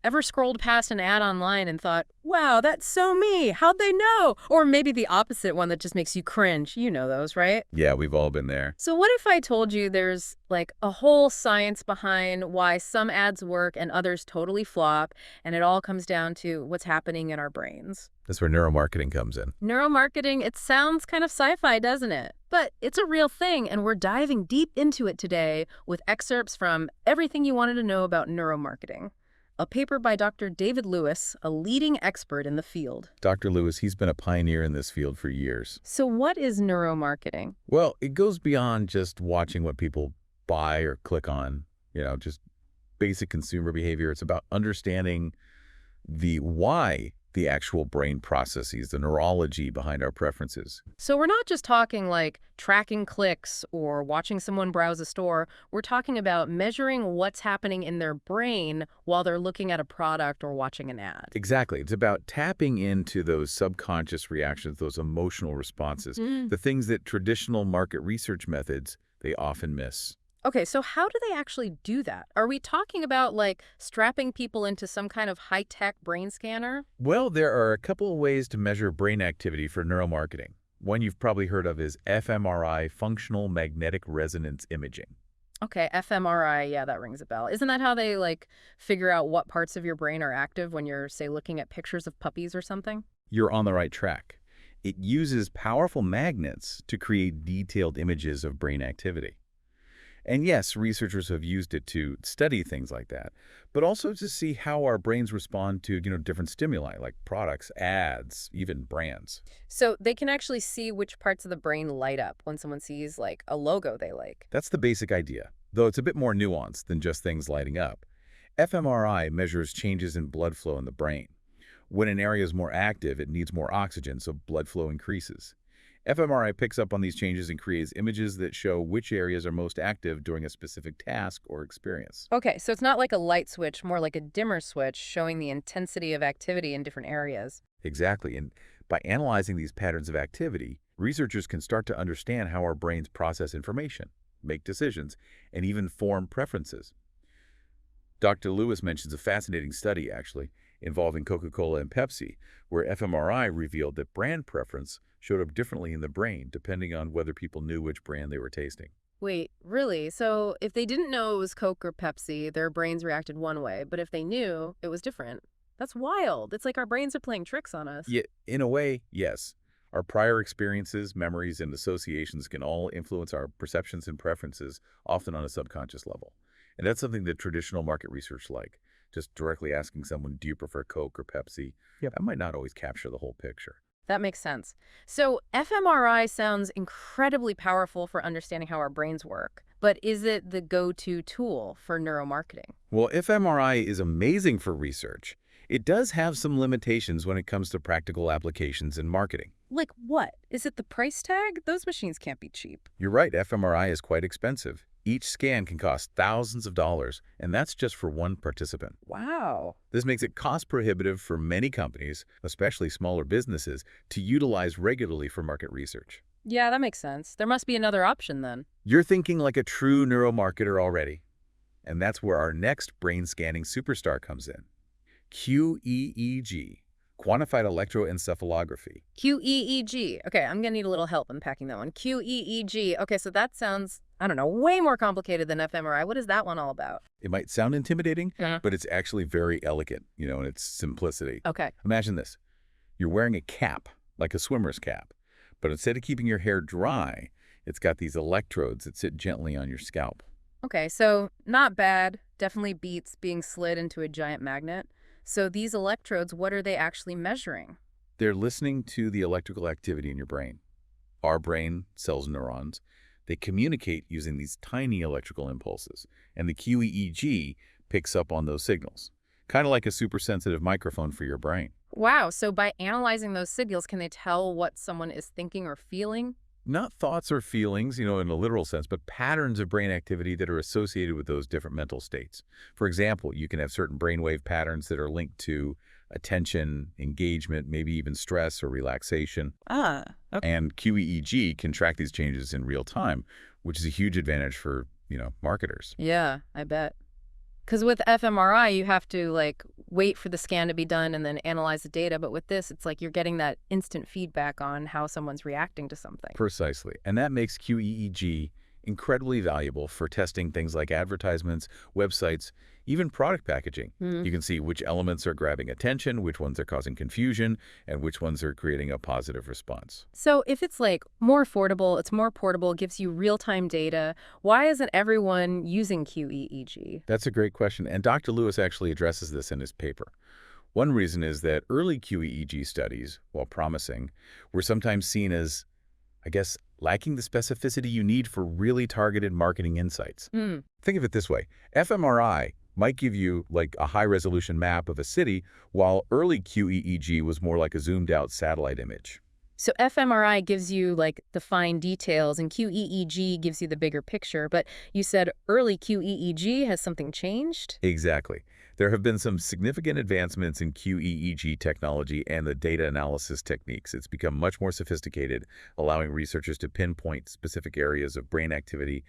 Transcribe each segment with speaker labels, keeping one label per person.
Speaker 1: Ever scrolled past an ad online and thought, wow, that's so me. How'd they know? Or maybe the opposite one that just makes you cringe. You know those, right?
Speaker 2: Yeah, we've all been there.
Speaker 1: So what if I told you there's like a whole science behind why some ads work and others totally flop, and it all comes down to what's happening in our brains?
Speaker 2: That's where neuromarketing comes in.
Speaker 1: Neuromarketing, it sounds kind of sci-fi, doesn't it? But it's a real thing, and we're diving deep into it today with excerpts from Everything You Wanted to Know About Neuromarketing, a paper by Dr. David Lewis, a leading expert in the field.
Speaker 2: Dr. Lewis, he's been a pioneer in this field for years.
Speaker 1: So what is neuromarketing?
Speaker 2: Well, it goes beyond just watching what people buy or click on, just basic consumer behavior. It's about understanding the why the actual brain processes, the neurology behind our preferences.
Speaker 1: So we're not just talking like tracking clicks or watching someone browse a store. We're talking about measuring what's happening in their brain while they're looking at a product or watching an ad.
Speaker 2: Exactly. It's about tapping into those subconscious reactions, those emotional responses, the things that traditional market research methods, they often miss.
Speaker 1: Okay, so how do they actually do that? Are we talking about like strapping people into some kind of high-tech brain scanner?
Speaker 2: Well, there are a couple of ways to measure brain activity for neuromarketing. One you've probably heard of is fMRI, functional magnetic resonance imaging.
Speaker 1: Okay, fMRI, yeah, that rings a bell. Isn't that how they like figure out what parts of your brain are active when you're, say, looking at pictures of puppies or something?
Speaker 2: You're on the right track. It uses powerful magnets to create detailed images of brain activity. And yes, researchers have used it to study things like that, but also to see how our brains respond to, different stimuli like products, ads, even brands.
Speaker 1: So they can actually see which parts of the brain light up when someone sees like a logo they like.
Speaker 2: That's the basic idea, though it's a bit more nuanced than just things lighting up. fMRI measures changes in blood flow in the brain. When an area is more active, it needs more oxygen, so blood flow increases. fMRI picks up on these changes and creates images that show which areas are most active during a specific task or experience.
Speaker 1: Okay, so it's not like a light switch, more like a dimmer switch showing the intensity of activity in different areas.
Speaker 2: Exactly, and by analyzing these patterns of activity, researchers can start to understand how our brains process information, make decisions, and even form preferences. Dr. Lewis mentions a fascinating study, actually, involving Coca-Cola and Pepsi, where fMRI revealed that brand preference showed up differently in the brain depending on whether people knew which brand they were tasting.
Speaker 1: Wait, really? So if they didn't know it was Coke or Pepsi, their brains reacted one way, but if they knew, it was different. That's wild. It's like our brains are playing tricks on us.
Speaker 2: Yet, in a way, yes. Our prior experiences, memories, and associations can all influence our perceptions and preferences, often on a subconscious level. And that's something that traditional market research like. Just directly asking someone, do you prefer Coke or Pepsi?
Speaker 3: Yep.
Speaker 2: That might not always capture the whole picture.
Speaker 1: That makes sense. So fMRI sounds incredibly powerful for understanding how our brains work, but is it the go-to tool for neuromarketing?
Speaker 2: Well, fMRI is amazing for research. It does have some limitations when it comes to practical applications in marketing.
Speaker 1: Like what? Is it the price tag? Those machines can't be cheap.
Speaker 2: You're right, fMRI is quite expensive. Each scan can cost thousands of dollars, and that's just for one participant.
Speaker 1: Wow.
Speaker 2: This makes it cost prohibitive for many companies, especially smaller businesses, to utilize regularly for market research.
Speaker 1: Yeah, that makes sense. There must be another option then.
Speaker 2: You're thinking like a true neuromarketer already. And that's where our next brain scanning superstar comes in. QEEG, quantified electroencephalography.
Speaker 1: QEEG. Okay, I'm going to need a little help unpacking that one. QEEG. Okay, so that sounds, I don't know, way more complicated than fMRI. What is that one all about?
Speaker 2: It might sound intimidating,
Speaker 1: Yeah.
Speaker 2: but it's actually very elegant, in its simplicity.
Speaker 1: Okay.
Speaker 2: Imagine this. You're wearing a cap, like a swimmer's cap, but instead of keeping your hair dry, it's got these electrodes that sit gently on your scalp.
Speaker 1: Okay, so not bad. Definitely beats being slid into a giant magnet. So these electrodes, what are they actually measuring?
Speaker 2: They're listening to the electrical activity in your brain. Our brain sells neurons. They communicate using these tiny electrical impulses, and the QEEG picks up on those signals, kind of like a super sensitive microphone for your brain.
Speaker 1: Wow, so by analyzing those signals, can they tell what someone is thinking or feeling?
Speaker 2: Not thoughts or feelings, in a literal sense, but patterns of brain activity that are associated with those different mental states. For example, you can have certain brainwave patterns that are linked to attention, engagement, maybe even stress or relaxation.
Speaker 3: Ah, okay.
Speaker 2: And QEEG can track these changes in real time, which is a huge advantage for, marketers.
Speaker 1: Yeah, I bet. Because with fMRI, you have to, like, wait for the scan to be done and then analyze the data. But with this, it's like you're getting that instant feedback on how someone's reacting to something.
Speaker 2: Precisely. And that makes QEEG incredibly valuable for testing things like advertisements, websites, even product packaging.
Speaker 1: Hmm.
Speaker 2: You can see which elements are grabbing attention, which ones are causing confusion, and which ones are creating a positive response.
Speaker 1: So if it's, like, more affordable, it's more portable, gives you real-time data, why isn't everyone using QEEG?
Speaker 2: That's a great question, and Dr. Lewis actually addresses this in his paper. One reason is that early QEEG studies, while promising, were sometimes seen as, I guess, lacking the specificity you need for really targeted marketing insights.
Speaker 1: Hmm.
Speaker 2: Think of it this way. fMRI might give you like a high-resolution map of a city, while early QEEG was more like a zoomed-out satellite image.
Speaker 1: So fMRI gives you, like, the fine details, and QEEG gives you the bigger picture. But you said early QEEG has something changed?
Speaker 2: Exactly. There have been some significant advancements in QEEG technology and the data analysis techniques. It's become much more sophisticated, allowing researchers to pinpoint specific areas of brain activity,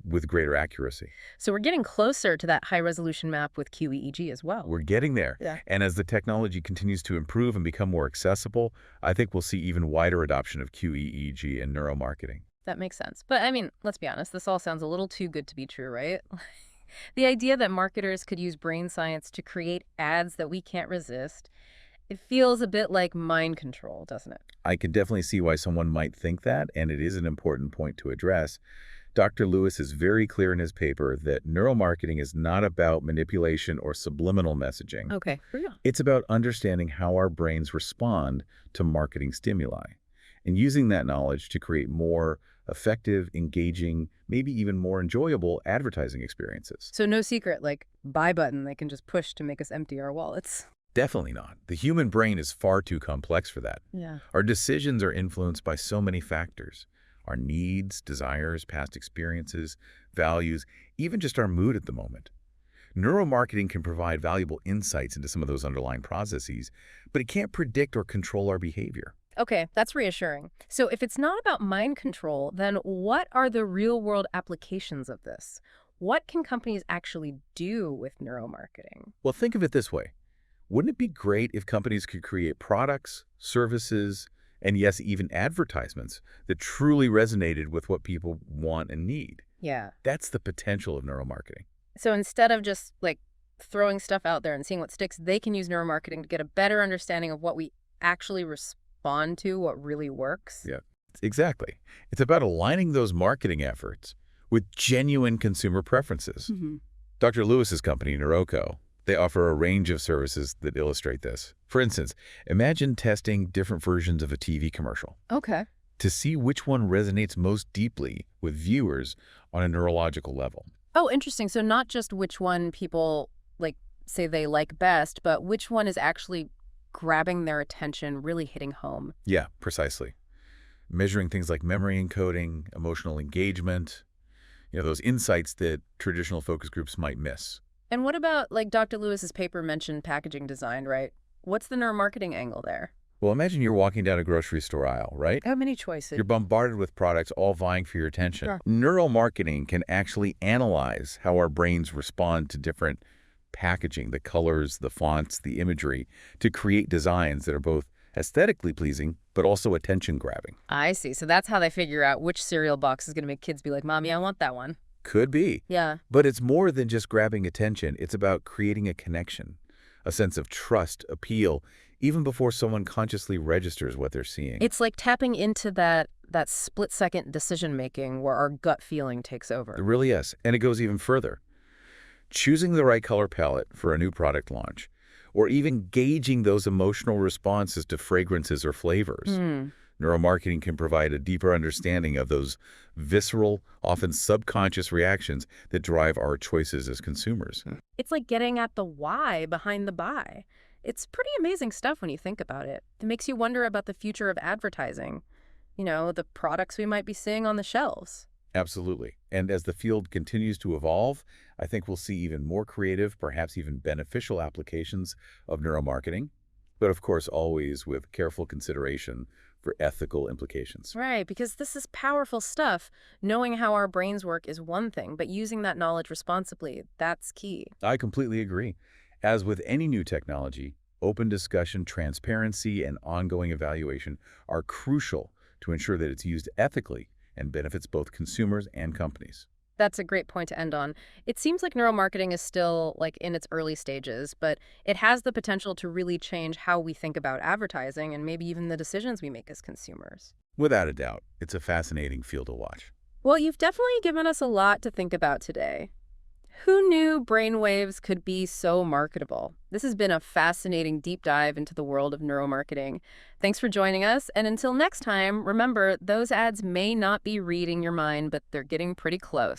Speaker 2: with greater accuracy.
Speaker 1: So we're getting closer to that high-resolution map with QEEG as well.
Speaker 2: We're getting there.
Speaker 1: Yeah.
Speaker 2: And as the technology continues to improve and become more accessible, I think we'll see even wider adoption of QEEG in neuromarketing.
Speaker 1: That makes sense. But, I mean, let's be honest, this all sounds a little too good to be true, right? The idea that marketers could use brain science to create ads that we can't resist, it feels a bit like mind control, doesn't it?
Speaker 2: I can definitely see why someone might think that, and it is an important point to address. Dr. Lewis is very clear in his paper that neuromarketing is not about manipulation or subliminal messaging.
Speaker 1: Okay. Yeah.
Speaker 2: It's about understanding how our brains respond to marketing stimuli and using that knowledge to create more effective, engaging, maybe even more enjoyable advertising experiences.
Speaker 1: So no secret, like, buy button they can just push to make us empty our wallets.
Speaker 2: Definitely not. The human brain is far too complex for that.
Speaker 1: Yeah.
Speaker 2: Our decisions are influenced by so many factors. Our needs, desires, past experiences, values, even just our mood at the moment. Neuromarketing can provide valuable insights into some of those underlying processes, but it can't predict or control our behavior.
Speaker 1: Okay, that's reassuring. So if it's not about mind control, then what are the real-world applications of this? What can companies actually do with neuromarketing?
Speaker 2: Well, think of it this way. Wouldn't it be great if companies could create products, services, and yes, even advertisements that truly resonated with what people want and need?
Speaker 1: Yeah.
Speaker 2: That's the potential of neuromarketing.
Speaker 1: So instead of just, like, throwing stuff out there and seeing what sticks, they can use neuromarketing to get a better understanding of what we actually respond to, what really works.
Speaker 2: Yeah, exactly. It's about aligning those marketing efforts with genuine consumer preferences.
Speaker 1: Mm-hmm.
Speaker 2: Dr. Lewis's company, Neuro-Co, they offer a range of services that illustrate this. For instance, imagine testing different versions of a TV commercial
Speaker 1: Okay.
Speaker 2: to see which one resonates most deeply with viewers on a neurological level.
Speaker 1: Oh, interesting. So not just which one people, like, say they like best, but which one is actually grabbing their attention, really hitting home.
Speaker 2: Yeah, precisely. Measuring things like memory encoding, emotional engagement, those insights that traditional focus groups might miss.
Speaker 1: And what about, like, Dr. Lewis's paper mentioned packaging design, right? What's the neuromarketing angle there?
Speaker 2: Well, imagine you're walking down a grocery store aisle, right?
Speaker 1: How many choices?
Speaker 2: You're bombarded with products all vying for your attention.
Speaker 1: Sure.
Speaker 2: Neuromarketing can actually analyze how our brains respond to different packaging, the colors, the fonts, the imagery, to create designs that are both aesthetically pleasing, but also attention-grabbing.
Speaker 1: I see. So that's how they figure out which cereal box is going to make kids be like, Mommy, I want that one.
Speaker 2: Could be.
Speaker 1: Yeah.
Speaker 2: But it's more than just grabbing attention. It's about creating a connection, a sense of trust, appeal, even before someone consciously registers what they're seeing.
Speaker 1: It's like tapping into that split-second decision-making where our gut feeling takes over.
Speaker 2: It really is. And it goes even further. Choosing the right color palette for a new product launch, or even gauging those emotional responses to fragrances or flavors. Neuromarketing can provide a deeper understanding of those visceral, often subconscious reactions that drive our choices as consumers.
Speaker 1: It's like getting at the why behind the buy. It's pretty amazing stuff when you think about it. It makes you wonder about the future of advertising, the products we might be seeing on the shelves.
Speaker 2: Absolutely. And as the field continues to evolve, I think we'll see even more creative, perhaps even beneficial applications of neuromarketing. But of course, always with careful consideration for ethical implications.
Speaker 1: Right, because this is powerful stuff. Knowing how our brains work is one thing, but using that knowledge responsibly, that's key.
Speaker 2: I completely agree. As with any new technology, open discussion, transparency, and ongoing evaluation are crucial to ensure that it's used ethically and benefits both consumers and companies.
Speaker 1: That's a great point to end on. It seems like neuromarketing is still like in its early stages, but it has the potential to really change how we think about advertising and maybe even the decisions we make as consumers.
Speaker 2: Without a doubt, it's a fascinating field to watch.
Speaker 1: Well, you've definitely given us a lot to think about today. Who knew brainwaves could be so marketable? This has been a fascinating deep dive into the world of neuromarketing. Thanks for joining us, and until next time, remember, those ads may not be reading your mind, but they're getting pretty close.